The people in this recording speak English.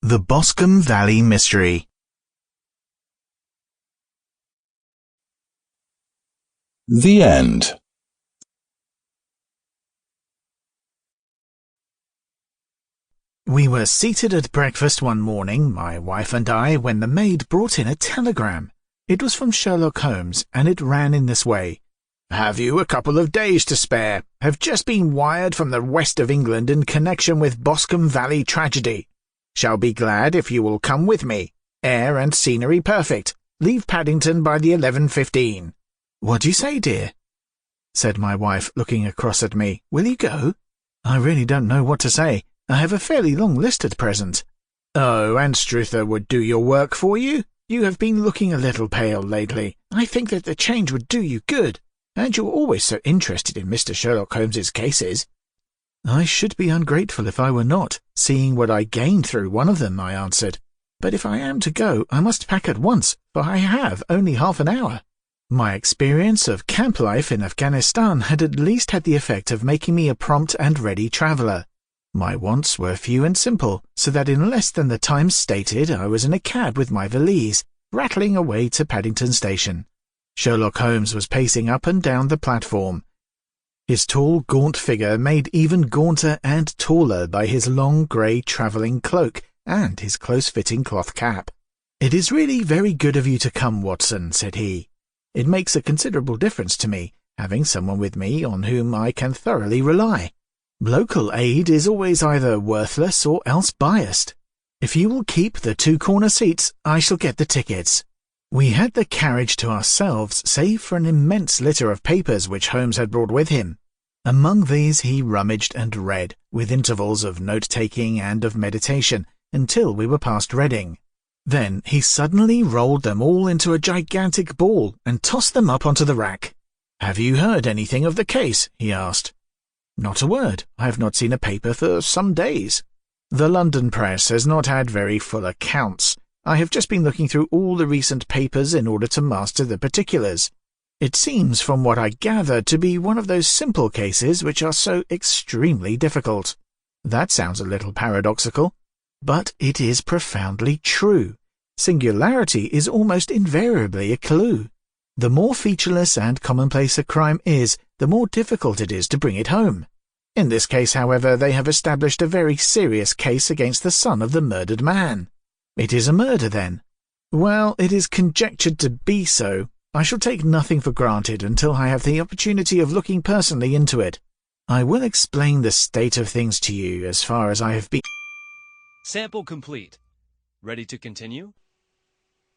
The Boscombe Valley Mystery. The end. We were seated at breakfast one morning, my wife and I, when the maid brought in a telegram. It was from Sherlock Holmes, and it ran in this way. "Have you a couple of days to spare? Have just been wired from the west of England in connection with Boscombe Valley tragedy. Shall be glad if you will come with me. Air and scenery perfect. Leave Paddington by the 11:15. "What do you say, dear?" said my wife, looking across at me. "Will you go?" "I really don't know what to say. I have a fairly long list at present." "Oh, and Struther would do your work for you? You have been looking a little pale lately. I think that the change would do you good. And you're always so interested in Mr. Sherlock Holmes's cases." "I should be ungrateful if I were not, seeing what I gained through one of them," I answered. "But if I am to go, I must pack at once, for I have only half an hour." My experience of camp life in Afghanistan had at least had the effect of making me a prompt and ready traveller. My wants were few and simple, so that in less than the time stated I was in a cab with my valise, rattling away to Paddington Station. Sherlock Holmes was pacing up and down the platform, his tall, gaunt figure made even gaunter and taller by his long grey travelling cloak and his close-fitting cloth cap. "It is really very good of you to come, Watson," said he. "It makes a considerable difference to me, having someone with me on whom I can thoroughly rely. Local aid is always either worthless or else biased. If you will keep the two corner seats, I shall get the tickets." We had the carriage to ourselves, save for an immense litter of papers which Holmes had brought with him. Among these he rummaged and read, with intervals of note-taking and of meditation, until we were past Reading. Then he suddenly rolled them all into a gigantic ball and tossed them up onto the rack. "Have you heard anything of the case?" he asked. "Not a word. I have not seen a paper for some days. The London press has not had very full accounts. I have just been looking through all the recent papers in order to master the particulars. It seems, from what I gather, to be one of those simple cases which are so extremely difficult." That sounds a little paradoxical, but it is profoundly true. Singularity is almost invariably a clue. The more featureless and commonplace a crime is, the more difficult it is to bring it home. In this case, however, they have established a very serious case against the son of the murdered man. "It is a murder, then?" "Well, it is conjectured to be so. I shall take nothing for granted until I have the opportunity of looking personally into it. I will explain the state of things to you as far as I have been." Sample complete. Ready to continue?